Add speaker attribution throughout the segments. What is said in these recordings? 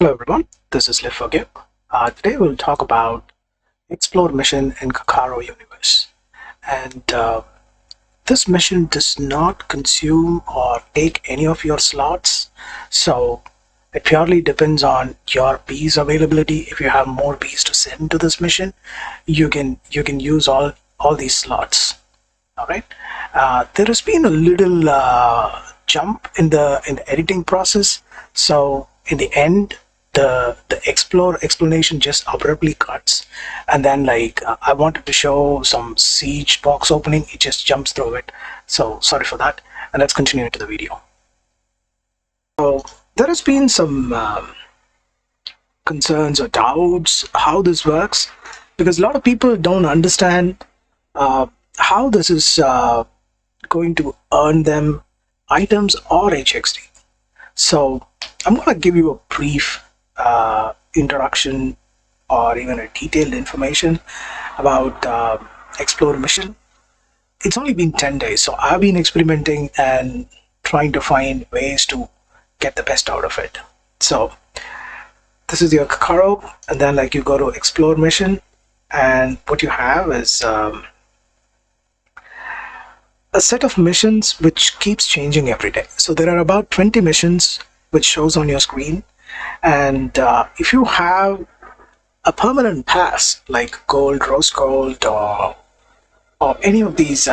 Speaker 1: Hello everyone, this is Live Forgive. Today we'll talk about Explore mission in Cocarro universe. And this mission does not consume or take any of your slots. So it purely depends on your bees availability. If you have more bees to send to this mission, you can use all these slots. All right. There has been a little jump in the editing process. So in the end, the explanation just abruptly cuts, and then I wanted to show some siege box opening. It just jumps through it. So sorry for that. And let's continue into the video. So there has been some concerns or doubts how this works, because a lot of people don't understand uh, how this is going to earn them items or HXD. So I'm going to give you a brief introduction or even a detailed information about Explore mission. It's only been 10 days, so I've been experimenting and trying to find ways to get the best out of it. So this is your Cocarro, and then you go to Explore mission, and what you have is a set of missions which keeps changing every day. So there are about 20 missions which shows on your screen, and if you have a permanent pass like gold, rose gold, or any of these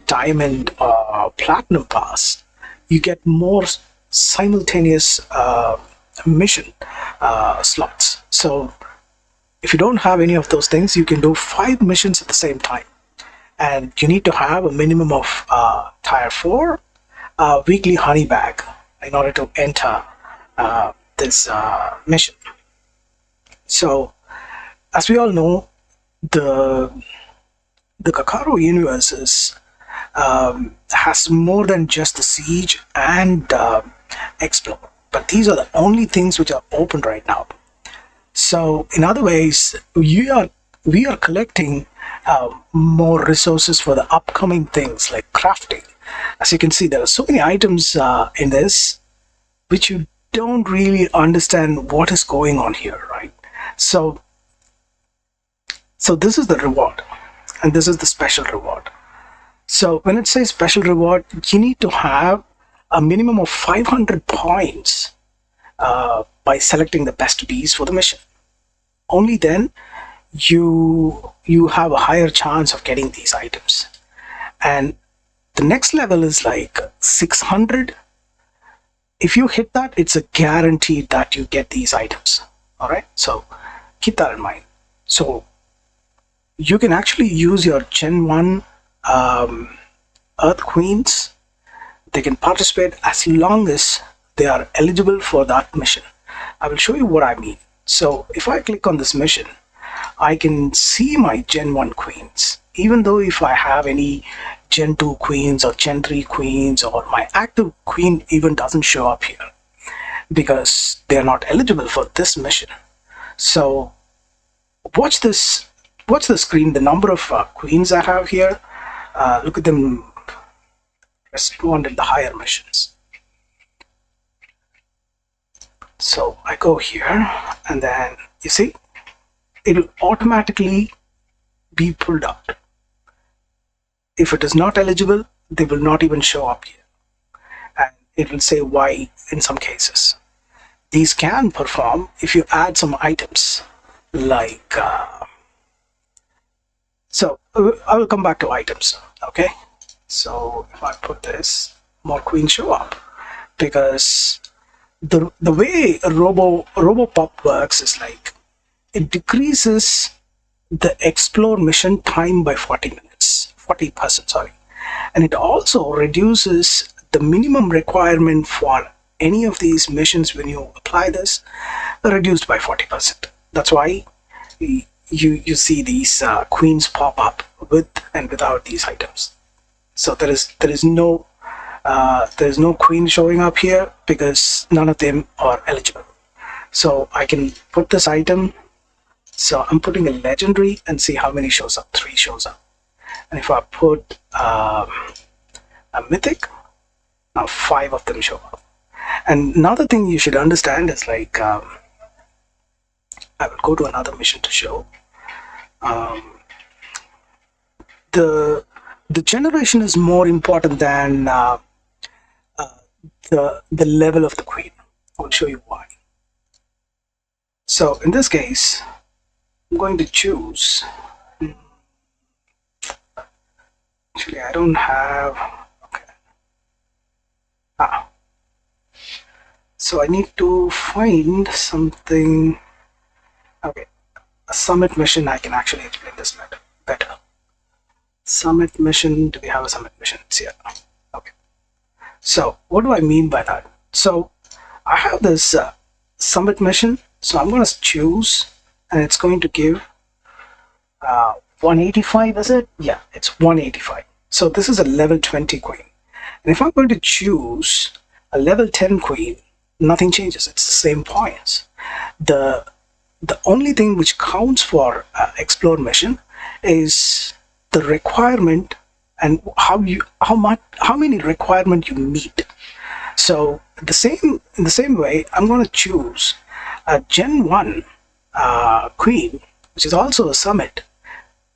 Speaker 1: diamond or platinum pass, you get more simultaneous mission slots. So if you don't have any of those things, you can do 5 missions at the same time, and you need to have a minimum of tier 4 weekly honey bag in order to enter this mission. So as we all know, the Cocarro universe has more than just the siege and explore, but these are the only things which are open right now. So in other ways, we are collecting more resources for the upcoming things like crafting. As you can see, there are so many items in this which you don't really understand what is going on here, right? So this is the reward, and this is the special reward. So when it says special reward, you need to have a minimum of 500 points by selecting the best bees for the mission. Only then you have a higher chance of getting these items. And the next level is 600. If you hit that, it's a guarantee that you get these items. All right, so keep that in mind. So you can actually use your Gen 1 Earth Queens. They can participate as long as they are eligible for that mission. I will show you what I mean. So if I click on this mission, I can see my Gen 1 queens. Even though if I have any Gen 2 queens or Gen 3 queens, or my active queen even doesn't show up here because they're not eligible for this mission. So watch this. Watch the screen, the number of queens I have here. Look at them respond in the higher missions. So I go here, and then you see it will automatically be pulled out. If it is not eligible, they will not even show up here, and it will say why in some cases. These can perform if you add some items like so I will come back to items. Okay, so if I put this, more queens show up, because the way RoboPop works is it decreases the explore mission time by 40%, sorry, and it also reduces the minimum requirement for any of these missions. When you apply this, reduced by 40%. That's why you see these queens pop up with and without these items. So there is no queen showing up here because none of them are eligible. So I can put this item. So I'm putting a legendary and see how many shows up. 3 shows up. And if I put a mythic, now 5 of them show up. And another thing you should understand is I will go to another mission to show. Um, the the generation is more important than the level of the queen. I'll show you why. So in this case, I'm going to choose. Actually, I don't have. Okay. So I need to find something. Okay, a summit mission. I can actually explain this better. Summit mission. Do we have a summit mission? It's here. Okay. So what do I mean by that? So I have this summit mission. So I'm going to choose, and it's going to give 185. Is it? Yeah, it's 185. So this is a level 20 queen. And if I'm going to choose a level 10 queen, nothing changes. It's the same points. The only thing which counts for explore mission is the requirement and how many requirement you meet. So in the same way, I'm going to choose a Gen 1 queen, which is also a summit,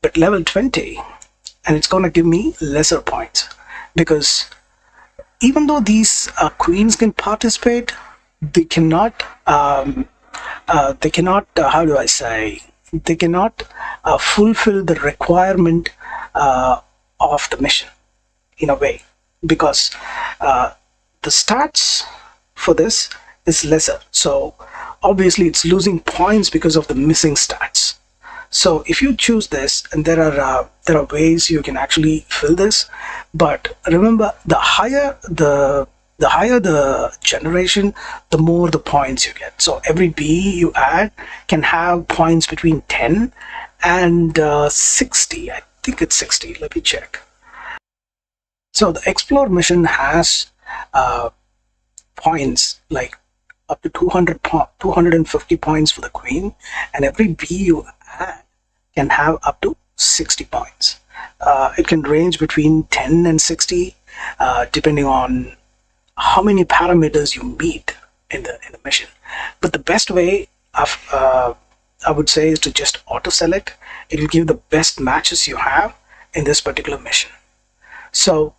Speaker 1: but level 20, and it's going to give me lesser points, because even though these queens can participate, they cannot how do I say, they cannot fulfill the requirement of the mission in a way, because the stats for this is lesser. So obviously it's losing points because of the missing stats. So if you choose this, and there are ways you can actually fill this, but remember, the higher the generation, the more the points you get. So every bee you add can have points between 10 and 60. I think it's 60. Let me check. So the explore mission has points like up to 250 points for the queen, and every bee you add can have up to 60 points. It can range between 10 and 60, depending on how many parameters you meet in the mission. But the best way of I would say is to just auto select. It will give the best matches you have in this particular mission. So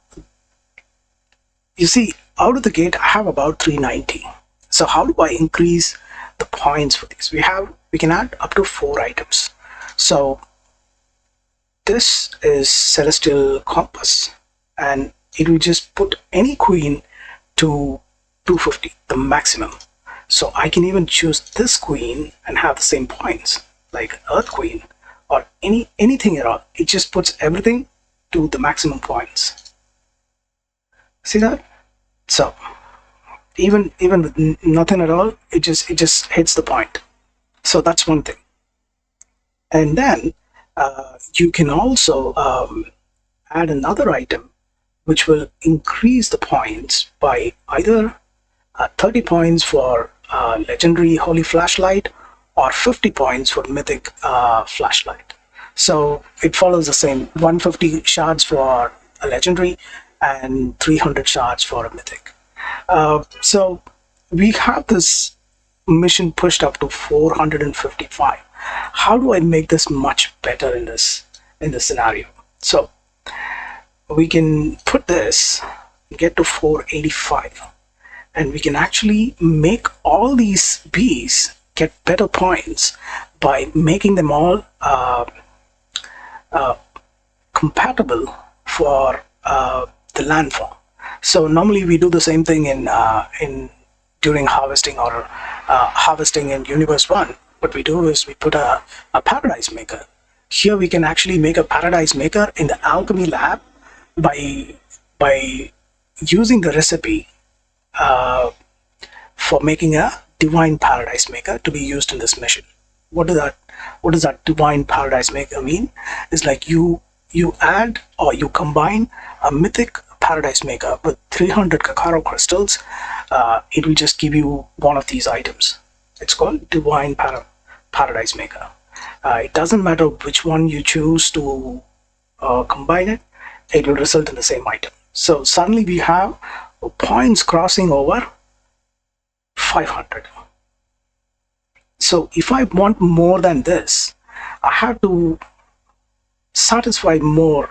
Speaker 1: you see, out of the gate I have about 390. So how do I increase the points for these? We can add up to 4 items. So this is Celestial Compass, and it will just put any queen to 250, the maximum. So I can even choose this queen and have the same points, like Earth Queen or anything at all. It just puts everything to the maximum points. See that? So even with nothing at all, it just hits the point. So that's one thing. And then you can also add another item which will increase the points by either 30 points for legendary holy flashlight or 50 points for mythic flashlight. So it follows the same 150 shards for a legendary and 300 shards for a mythic. So we have this mission pushed up to 455. How do I make this much better in this scenario? So we can put this, get to 485, and we can actually make all these bees get better points by making them all compatible for the landform. So normally we do the same thing in during harvesting or harvesting in Universe 1. What we do is we put a Paradise Maker. Here we can actually make a Paradise Maker in the Alchemy Lab by using the recipe for making a Divine Paradise Maker to be used in this mission. What does that Divine Paradise Maker mean? It's like you add or you combine a mythic Paradise Maker with 300 Cocarro crystals. It will just give you one of these items. It's called Divine Paradise Maker. It doesn't matter which one you choose to combine it, it will result in the same item. So suddenly we have points crossing over 500. So if I want more than this, I have to satisfy more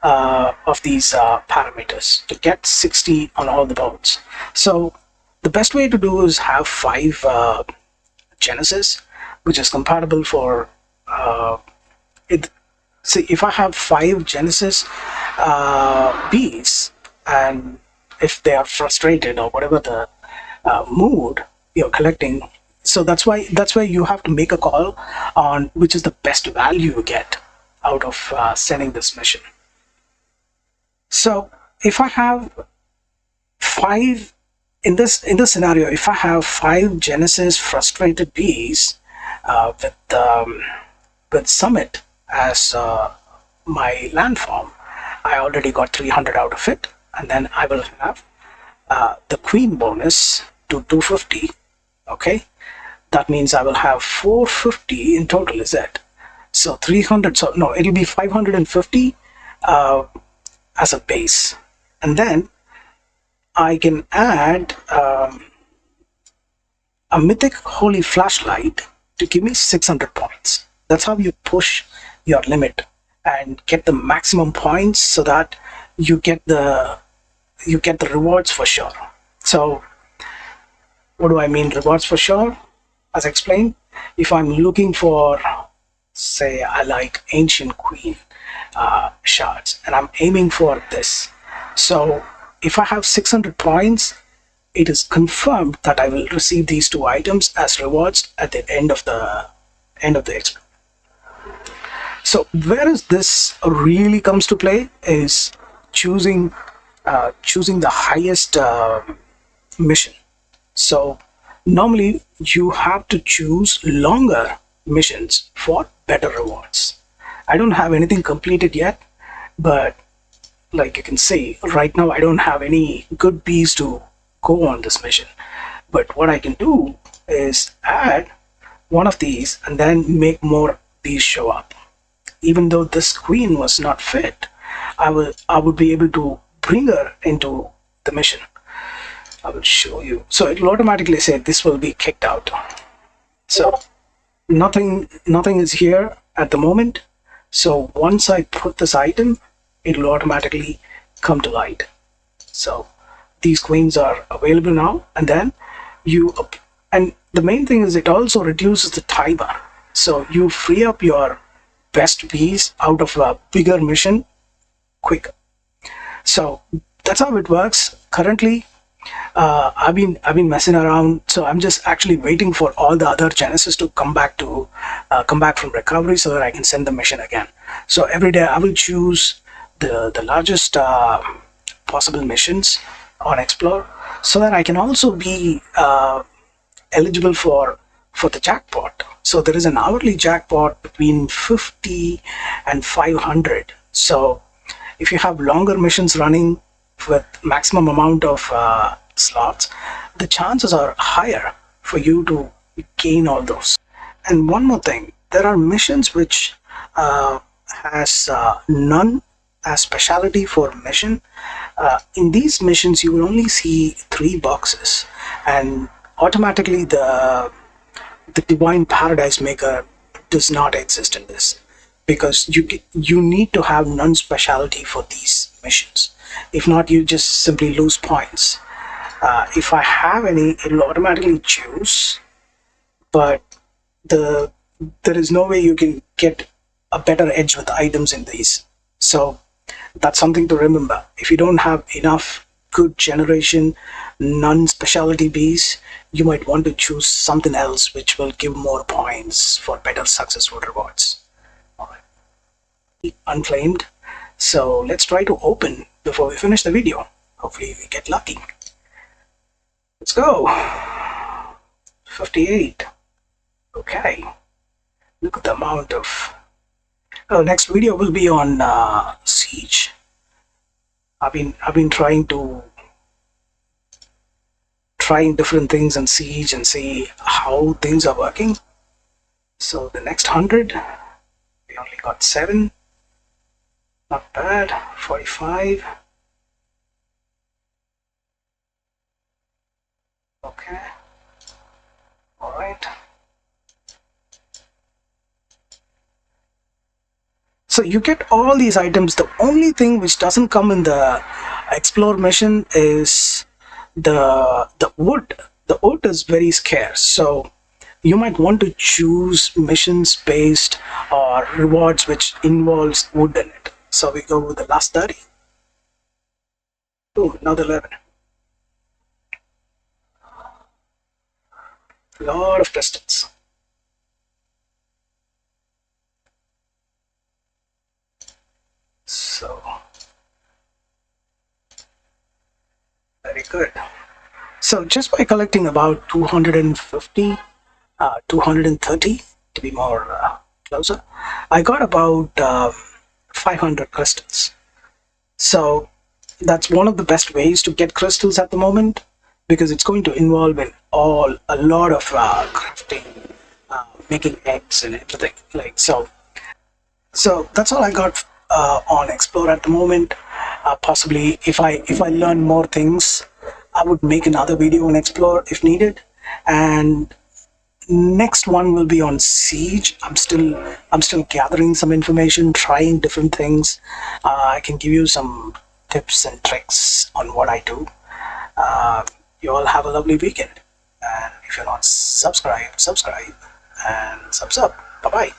Speaker 1: of these parameters to get 60 on all the boards. So the best way to do is have 5 Genesis, which is compatible for it. See, if I have 5 Genesis bees, and if they are frustrated or whatever the mood you're collecting, so that's why you have to make a call on which is the best value you get out of sending this mission. So if I have 5 in this scenario, if I have 5 Genesis frustrated bees with Summit as my landform, I already got 300 out of it, and then I will have the Queen bonus to 250. Okay, that means I will have 450 in total, is it? So 300, so no, it'll be 550 as a base, and then I can add a mythic holy flashlight to give me 600 points. That's how you push your limit and get the maximum points, so that you get the rewards for sure. So what do I mean rewards for sure? As explained, if I'm looking for, say, I like Ancient Queen shards and I'm aiming for this, so if I have 600 points, it is confirmed that I will receive these 2 items as rewards at the end of the exp. So where is this really comes to play is choosing the highest mission. So normally you have to choose longer missions for better rewards. I don't have anything completed yet, but like you can see right now, I don't have any good bees to go on this mission. But what I can do is add one of these and then make more bees show up. Even though this queen was not fit, I would be able to bring her into the mission. I will show you. So it will automatically say this will be kicked out. So nothing is here at the moment. So once I put this item, it will automatically come to light. So these queens are available now, and then and the main thing is it also reduces the timer. So you free up your best bees out of a bigger mission quicker. So that's how it works. Currently, I've been messing around, so I'm just actually waiting for all the other Genesis to come back from recovery so that I can send the mission again. So every day I will choose the largest possible missions on Explore, so that I can also be eligible for the jackpot. So there is an hourly jackpot between 50 and 500. So if you have longer missions running with maximum amount of slots, the chances are higher for you to gain all those. And one more thing, there are missions which has none as specialty for mission. In these missions, you will only see 3 boxes, and automatically the divine paradise maker does not exist in this, because you need to have non-speciality for these missions. If not, you just simply lose points. If I have any, it will automatically choose, but there is no way you can get a better edge with items in these. So that's something to remember. If you don't have enough good generation non-specialty bees, you might want to choose something else which will give more points for better successful rewards. All right. Unclaimed. So let's try to open before we finish the video. Hopefully we get lucky. Let's go. 58. Okay. Look at the amount of... Oh, next video will be on Siege. I've been trying different things in Siege and see how things are working. So the next 100, we only got 7. Not bad. 45. Okay. All right. So you get all these items. The only thing which doesn't come in the explore mission is the wood. The wood is very scarce, so you might want to choose missions based or rewards which involves wood in it. So we go with the last 30. Boom, another 11. A lot of crystals. So very good. So just by collecting about 250, 230 to be more closer, I got about 500 crystals. So that's one of the best ways to get crystals at the moment, because it's going to involve in a lot of crafting, making eggs and everything. Like so. So that's all I got on Explore at the moment. Possibly, if I learn more things, I would make another video on Explore if needed. And next one will be on Siege. I'm still gathering some information, trying different things. I can give you some tips and tricks on what I do. You all have a lovely weekend. And if you're not subscribed, subscribe and subs up. Bye bye.